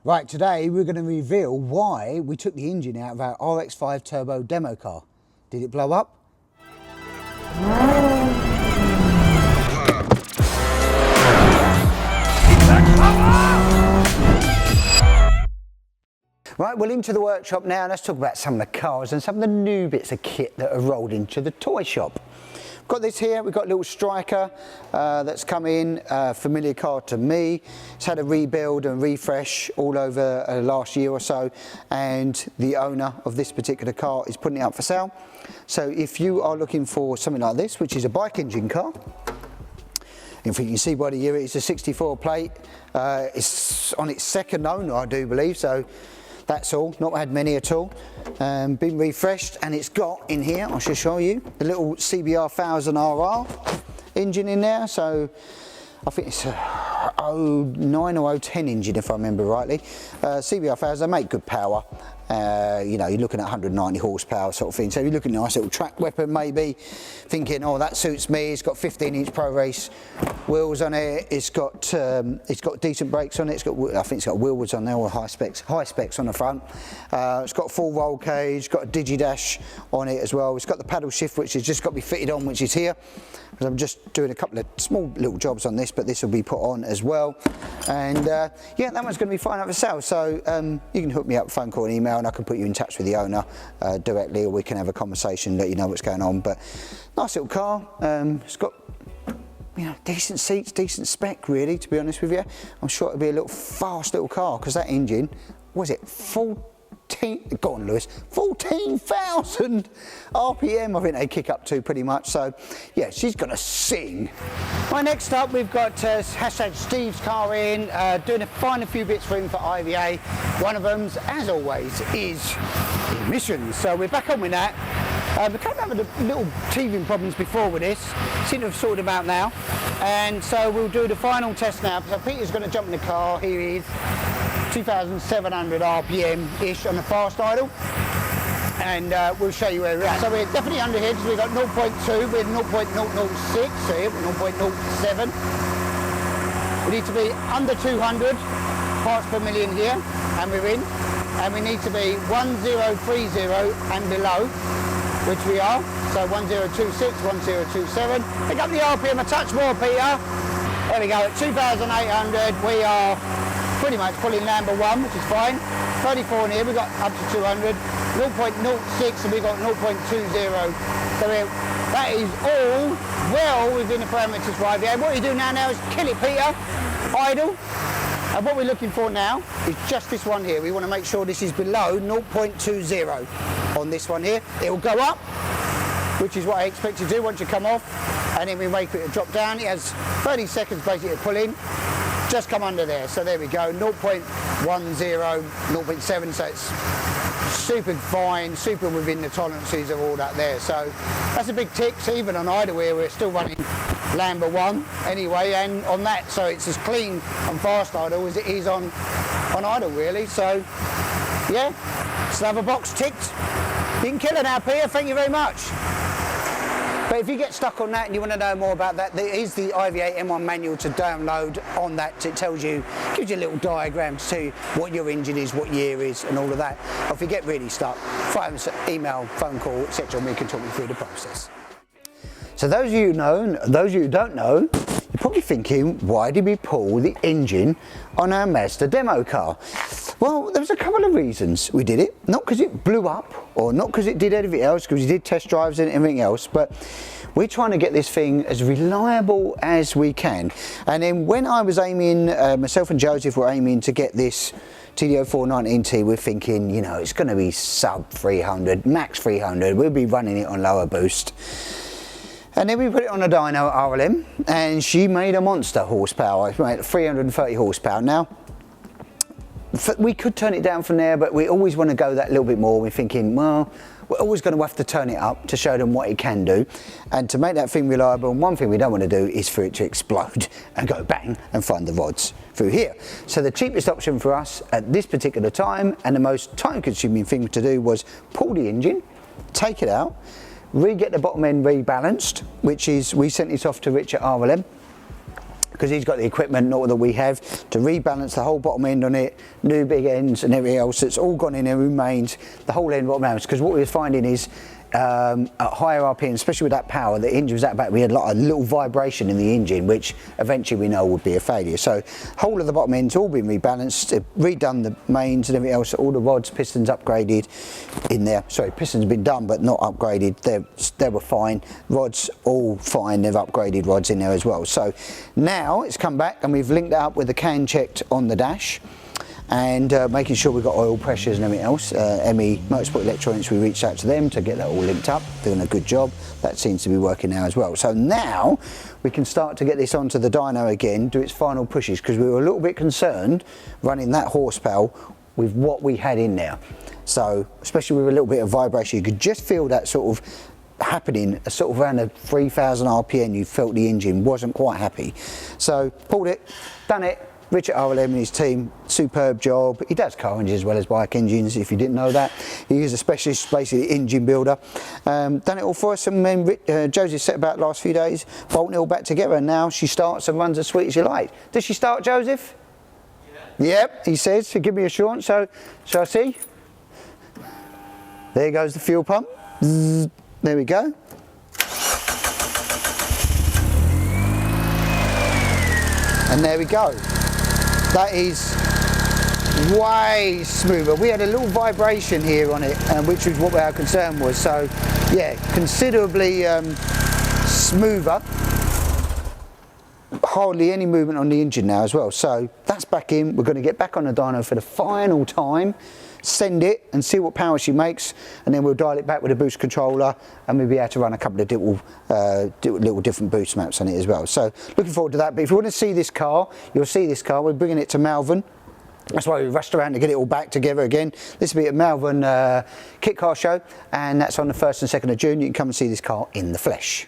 Right, today we're going to reveal why we took the engine out of our RX-5 turbo demo car. Did it blow up? Right, well, into the workshop now. Let's talk about some of the cars and some of the new bits of kit that are rolled into the toy shop. Got this here, we've got a little Striker that's come in, familiar car to me. It's had a rebuild and refresh all over last year or so, and the owner of this particular car is putting it up for sale. So if you are looking for something like this, which is a bike engine car, if you can see by the year, it's a 64 plate, it's on its second owner, I do believe, so that's all, not had many at all. Been refreshed, and it's got in here, I shall show you, the little CBR 1000RR engine in there. So I think it's a 09 or 010 engine if I remember rightly. CBR 1000, they make good power. You know, you're looking at 190 horsepower sort of thing. So you're looking at a nice little track weapon maybe, thinking, oh, that suits me. It's got 15-inch Pro Race wheels on it. It's got decent brakes on it. I think it's got wheelwoods on there, or high specs on the front. It's got full roll cage, got a Digidash on it as well. It's got the paddle shift, which has just got to be fitted on, which is here. Because I'm just doing a couple of small little jobs on this, but this will be put on as well. And yeah, that one's going to be fine up for sale. So you can hook me up, phone call and email, and I can put you in touch with the owner directly, or we can have a conversation, let you know what's going on. But nice little car. It's got, you know, decent seats, decent spec really, to be honest with you. I'm sure it'll be a little fast little car, because that engine, was it 14, go on Lewis, 14,000 RPM I think they kick up to pretty much. So yeah, she's gonna sing. Right, next up we've got hashtag Steve's car in, doing a few bits for him for IVA. One of them, as always, is emissions. So we're back on with that. We kind of had little teething problems before with this, seem to have sorted them out now. And so we'll do the final test now. So Peter's going to jump in the car, here he is, 2,700 RPM-ish on the fast idle. And we'll show you where we're at. So we're definitely under here, because we've got 0.2, we're 0.006 here, 0.07. We need to be under 200 parts per million here, and we're in. And we need to be 1030 and below, which we are. So 1026, 1027. Pick up the RPM a touch more, Peter. There we go, at 2,800, we are pretty much pulling number one, which is fine. 34 in here, we got up to 200. 0.06 and we got 0.20. So that is all well within the parameters for IVA. What you do now is kill it, Peter. Idle. And what we're looking for now is just this one here. We want to make sure this is below 0.20 on this one here. It will go up, which is what I expect to do once you come off, and then we wait for it to drop down. It has 30 seconds basically to pull in. Just come under there. So there we go, 0.10, 0.7, so it's super fine, super within the tolerances of all that there. So that's a big tick. So even on idle here, we're still running Lambo 1 anyway, and on that, so it's as clean on fast idle as it is on idle really. So yeah, still have a box ticked. You can kill it now, Peter, thank you very much. But if you get stuck on that and you want to know more about that, there is the IVA M1 manual to download on that. It tells you, gives you a little diagram to see what your engine is, what year is, and all of that. Or if you get really stuck, phone, email, phone call, etc., and we can talk you through the process. So those of you who know, and those of you who don't know, you're probably thinking, why did we pull the engine on our Mazda demo car? Well, there was a couple of reasons we did it. Not because it blew up, or not because it did anything else, because we did test drives and everything else, but we're trying to get this thing as reliable as we can. And then when I was aiming, myself and Joseph were aiming to get this TDO 419T, we're thinking, you know, it's going to be sub 300, max 300, we'll be running it on lower boost. And then we put it on a dyno RLM, and she made a monster horsepower. It made 330 horsepower. Now, we could turn it down from there, but we always want to go that little bit more. We're thinking, well, we're always going to have to turn it up to show them what it can do. And to make that thing reliable, and one thing we don't want to do is for it to explode and go bang and find the rods through here. So the cheapest option for us at this particular time, and the most time-consuming thing to do, was pull the engine, take it out, get the bottom end rebalanced, which is, we sent this off to Rich at RLM, because he's got the equipment not that we have to rebalance the whole bottom end on it, new big ends and everything else. It's all gone in and remains the whole end bottom ends, because what we were finding is at higher RPM, especially with that power, the engine was that bad, we had a little vibration in the engine, which eventually we know would be a failure. So whole of the bottom end's all been rebalanced, redone the mains and everything else, all the rods, pistons upgraded in there. Sorry, pistons been done but not upgraded. They were fine. Rods all fine, they've upgraded rods in there as well. So now it's come back and we've linked that up with the can checked on the dash, and making sure we've got oil pressures and everything else. ME Motorsport Electronics, we reached out to them to get that all linked up, doing a good job. That seems to be working now as well. So now we can start to get this onto the dyno again, do its final pushes, because we were a little bit concerned running that horsepower with what we had in there. So especially with a little bit of vibration, you could just feel that sort of happening, sort of around the 3,000 RPM, you felt the engine wasn't quite happy. So pulled it, done it. Richard RLM and his team, superb job. He does car engines as well as bike engines, if you didn't know that. He is a specialist, basically engine builder. Done it all for us, and then Josie set about the last few days, bolting it all back together, and now she starts and runs as sweet as you like. Does she start, Joseph? Yeah. Yep, he says, so give me assurance. So, shall I see? There goes the fuel pump. Zzz, there we go. And there we go. That is way smoother. We had a little vibration here on it, which was what our concern was. So yeah, considerably smoother. Hardly any movement on the engine now as well. So that's back in. We're going to get back on the dyno for the final time, send it and see what power she makes, and then we'll dial it back with a boost controller, and we'll be able to run a couple of little different boost maps on it as well. So looking forward to that. But if you want to see this car, you'll see this car. We're bringing it to Malvern. That's why we rushed around to get it all back together again. This will be at Malvern Kit Car Show, and that's on the 1st and 2nd of June. You can come and see this car in the flesh.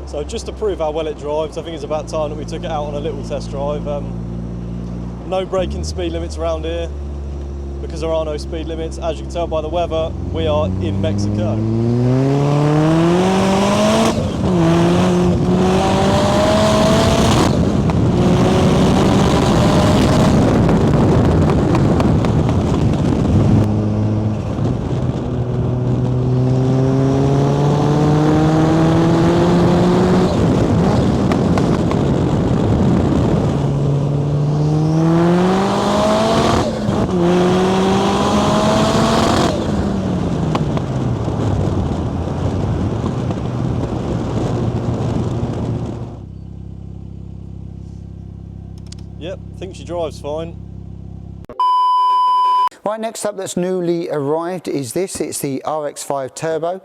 So just to prove how well it drives, I think it's about time that we took it out on a little test drive. No braking speed limits around here, because there are no speed limits. As you can tell by the weather, we are in Mexico. Yep, I think she drives fine. Right, next up that's newly arrived is this. It's the RX5 Turbo.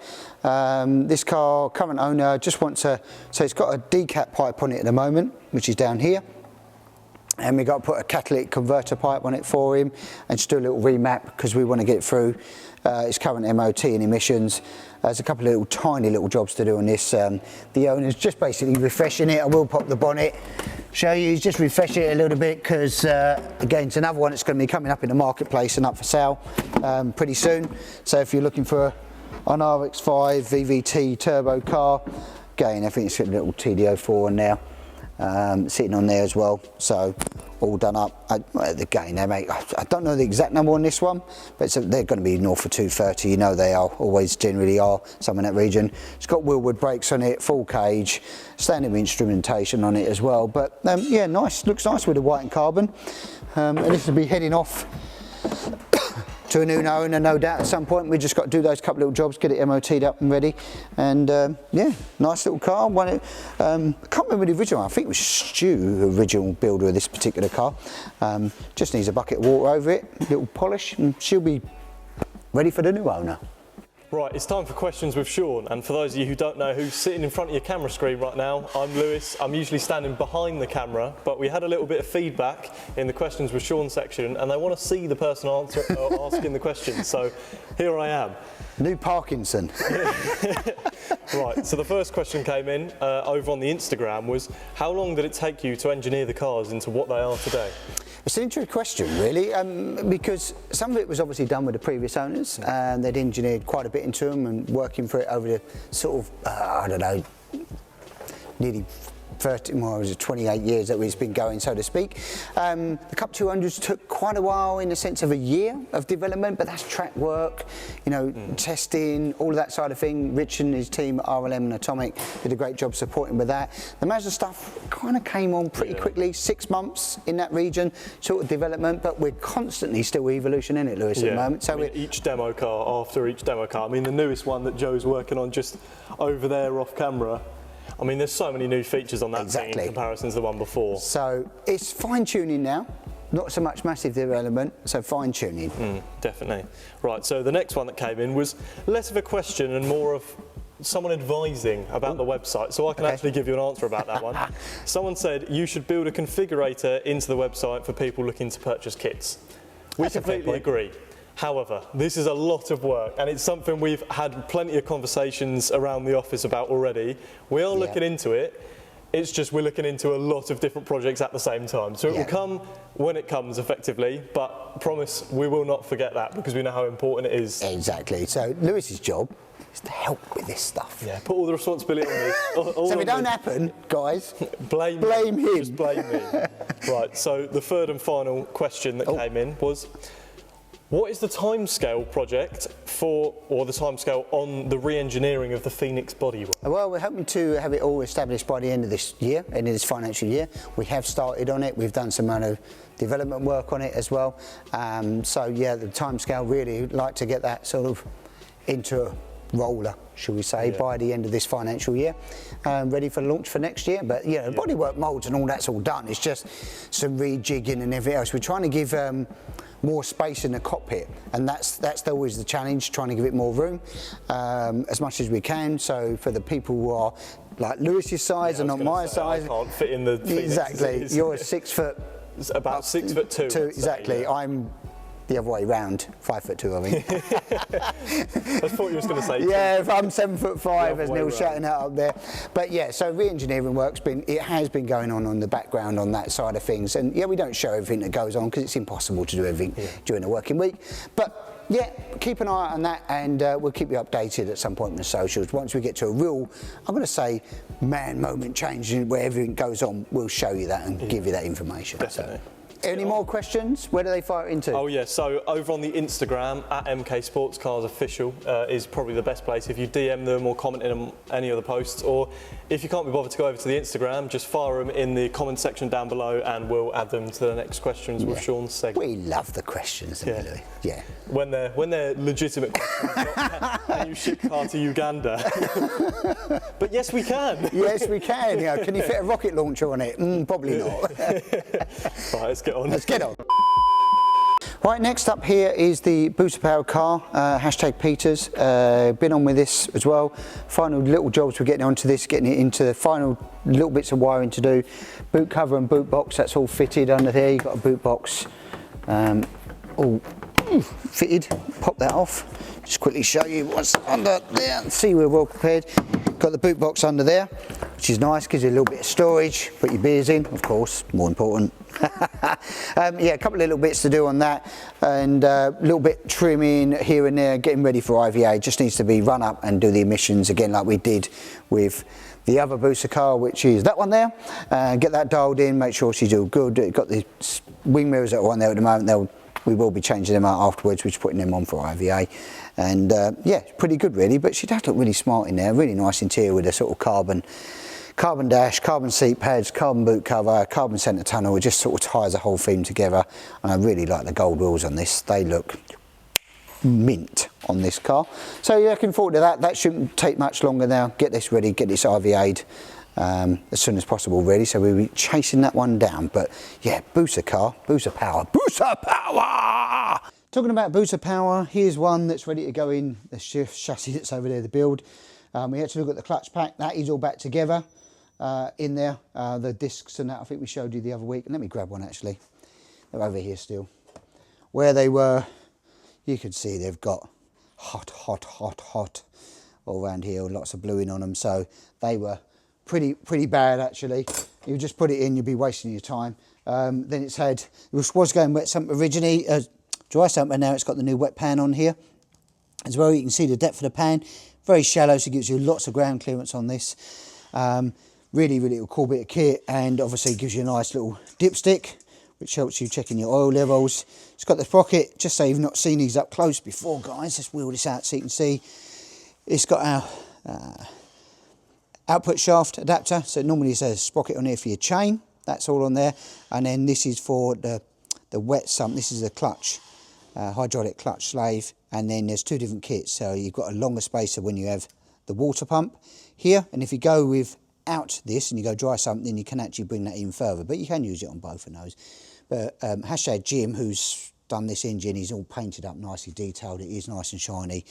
This car, current owner, just wants to, so it's got a decap pipe on it at the moment, which is down here. And we've got to put a catalytic converter pipe on it for him and just do a little remap because we want to get it through its current MOT and emissions. There's a couple of tiny little jobs to do on this. The owner's just basically refreshing it. I will pop the bonnet, show you, he's just refreshing it a little bit because again, it's another one that's going to be coming up in the marketplace and up for sale pretty soon. So if you're looking for an RX5 VVT turbo car, again, I think it's got a little TD04 on there. Sitting on there as well, so all done up. Again, they make, I don't know the exact number on this one, but they're going to be north of 230. You know they are, always generally are, some in that region. It's got wheelwood brakes on it, full cage, standard instrumentation on it as well. But yeah, nice, looks nice with the white and carbon. And this will be heading off to a new owner, no doubt, at some point. We just got to do those couple little jobs, get it MOT'd up and ready. And yeah, nice little car. I can't remember the original. I think it was Stu, the original builder of this particular car. Just needs a bucket of water over it, little polish, and she'll be ready for the new owner. Right, it's time for questions with Sean, and for those of you who don't know who's sitting in front of your camera screen right now, I'm Lewis. I'm usually standing behind the camera, but we had a little bit of feedback in the questions with Sean section, and they want to see the person asking the questions, so here I am. New Parkinson. Right, so the first question came in over on the Instagram was, how long did it take you to engineer the cars into what they are today? It's an interesting question, really, because some of it was obviously done with the previous owners, and they'd engineered quite a bit into them and working for it over the sort of, I don't know, nearly 28 years that it's been going, so to speak. The Cup 200s took quite a while, in the sense of a year of development, but that's track work, you know, testing, all of that side of thing. Rich and his team, RLM and Atomic, did a great job supporting with that. The Mazda stuff kind of came on pretty quickly, 6 months in that region, sort of development, but we're constantly still evolution in it, Lewis, at the moment. So each demo car after each demo car. I mean, the newest one that Joe's working on just over there off camera, I mean, there's so many new features on that thing in comparison to the one before. So it's fine-tuning now, not so much massive development, so fine-tuning. Definitely. Right, so the next one that came in was less of a question and more of someone advising about the website, so I can actually give you an answer about that one. Someone said you should build a configurator into the website for people looking to purchase kits. We completely agree. However, this is a lot of work, and it's something we've had plenty of conversations around the office about already. We are looking into it. It's just we're looking into a lot of different projects at the same time. So it will come when it comes, effectively, but promise we will not forget that, because we know how important it is. Exactly. So Lewis's job is to help with this stuff. Yeah, put all the responsibility on me. So if it don't happen, guys, blame him. Just blame me. Right, so the third and final question that came in was, what is the timescale project for, or the timescale on the re-engineering of the Phoenix bodywork? Well, we're hoping to have it all established by the end of this year, end of this financial year. We have started on it. We've done some amount of development work on it as well. So yeah, the timescale, really like to get that sort of into a roller, should we say, by the end of this financial year, ready for launch for next year. But yeah, bodywork moulds and all that's all done. It's just some rejigging and everything else. We're trying to give more space in the cockpit, and that's always the challenge, trying to give it more room as much as we can. So for the people who are like Lewis's size and not my size, I can't fit in the Phoenix. Exactly. You're 6 foot. It's about 6'2". Exactly. Yeah. I'm the other way round, 5'2", I think. I thought you was going to say. Yeah, I'm 7'5", as Neil's shouting out up there. But yeah, so re-engineering work's has been going on the background on that side of things. And yeah, we don't show everything that goes on because it's impossible to do everything during the working week. But yeah, keep an eye on that, and we'll keep you updated at some point in the socials. Once we get to a real, I'm going to say, man moment change where everything goes on, we'll show you that and give you that information. Definitely. So. Any more questions? Where do they fire it into? Oh yeah, so over on the Instagram, at MK Sportscars Official is probably the best place. If you DM them or comment in any of the posts, or if you can't be bothered to go over to the Instagram, just fire them in the comment section down below and we'll add them to the next questions with Sean's segment. We love the questions, really. Yeah. When they're legitimate questions, not, can you ship car to Uganda? But yes, we can. Yes, we can. You know, can you fit a rocket launcher on it? Probably not. Right, let's get on. Let's get on. Right, next up here is the booster powered car, #Peters. Been on with this as well. Final little jobs we're getting onto this, getting it into the final little bits of wiring to do. Boot cover and boot box, that's all fitted under there. You've got a boot box all fitted. Pop that off. Just quickly show you what's under there. See, we're well prepared. Got the boot box under there, which is nice, gives you a little bit of storage. Put your beers in, of course, more important. Yeah, a couple of little bits to do on that, and a little bit trimming here and there, getting ready for IVA. Just needs to be run up and do the emissions again like we did with the other booster car, which is that one there. Get that dialed in, make sure she's all good. Got the wing mirrors that are on there at the moment. We will be changing them out afterwards. We're just putting them on for IVA, and yeah, pretty good really. But she does look really smart in there. Really nice interior with a sort of carbon dash, carbon seat pads, carbon boot cover, carbon centre tunnel. It just sort of ties the whole theme together. And I really like the gold wheels on this. They look mint on this car. So yeah, looking forward to that. That shouldn't take much longer now. Get this ready, get this IVA'd as soon as possible really. So we'll be chasing that one down. But yeah, booster car, booster power, booster power! Talking about booster power, here's one that's ready to go in the chassis that's over there to build. We had to look at the clutch pack. That is all back together in there. The discs and that I think we showed you the other week. And let me grab one actually. They're over here still. Where they were, you can see they've got hot all around here. Lots of bluing on them. So they were pretty bad actually. You just put it in, you'd be wasting your time. Then it's had, it was going wet sump originally, dry sump, and now it's got the new wet pan on here as well. You can see the depth of the pan, very shallow, so it gives you lots of ground clearance on this. Really, really cool bit of kit, and obviously gives you a nice little dipstick, which helps you checking your oil levels. It's got the sprocket, just so you've not seen these up close before, guys. Let's wheel this out so you can see. It's got our output shaft adapter, so normally it says a sprocket on here for your chain. That's all on there. And then this is for the wet sump. This is a clutch, hydraulic clutch slave. And then there's two different kits. So you've got a longer spacer when you have the water pump here. And if you go without this and you go dry sump, then you can actually bring that in further. But you can use it on both of those. But hashtag Jim, who's done this engine, he's all painted up nicely detailed. It is nice and shiny.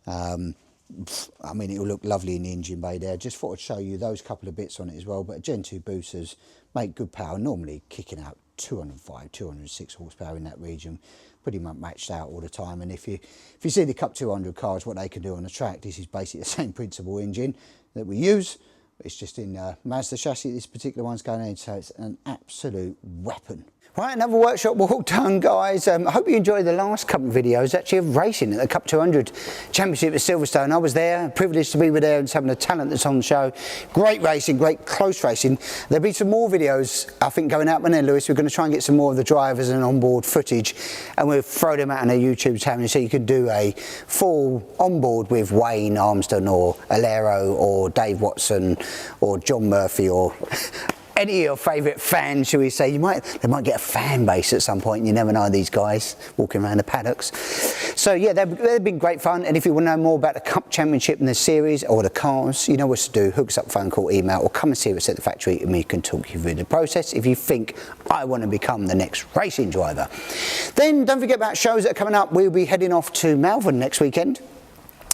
I mean, it'll look lovely in the engine bay there. Just thought I'd show you those couple of bits on it as well. But Gen 2 boosters make good power, normally kicking out 205, 206 horsepower in that region. Pretty much matched out all the time. And if you see the Cup 200 cars, what they can do on the track, this is basically the same principle engine that we use. It's just in Mazda chassis. This particular one's going in, so it's an absolute weapon. Right, another workshop walk done, guys. I hope you enjoyed the last couple of videos, actually, of racing at the Cup 200 Championship at Silverstone. I was there, privileged to be with there and some of the talent that's on the show. Great racing, great close racing. There'll be some more videos, I think, going out there, Lewis. We're going to try and get some more of the drivers and onboard footage, and we'll throw them out on our YouTube channel so you can do a full onboard with Wayne Armstrong or Alero or Dave Watson or John Murphy or any of your favourite fans, shall we say. They might get a fan base at some point. You never know, these guys walking around the paddocks. So yeah, they've been great fun. And if you want to know more about the Cup Championship and the series or the cars, you know what to do. Hook us up, phone call, email, or come and see us at the factory and we can talk you through the process if you think I want to become the next racing driver. Then don't forget about shows that are coming up. We'll be heading off to Malvern next weekend.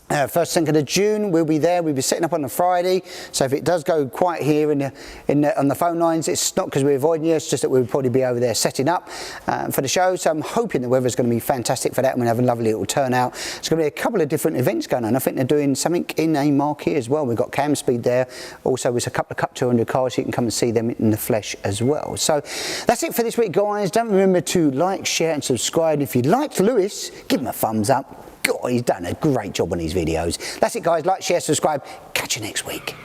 1st, 2nd of June, we'll be there. We'll be setting up on a Friday. So if it does go quiet here on the phone lines, it's not because we're avoiding you, it's just that we'll probably be over there setting up for the show. So I'm hoping the weather's going to be fantastic for that, and we'll have a lovely little turnout. There's going to be a couple of different events going on. I think they're doing something in a marquee as well. We've got Cam Speed there. Also, there's a couple of Cup 200 cars, so you can come and see them in the flesh as well. So that's it for this week, guys. Don't remember to like, share and subscribe. If you liked Lewis, give him a thumbs up. God, he's done a great job on these videos. That's it, guys. Like, share, subscribe. Catch you next week.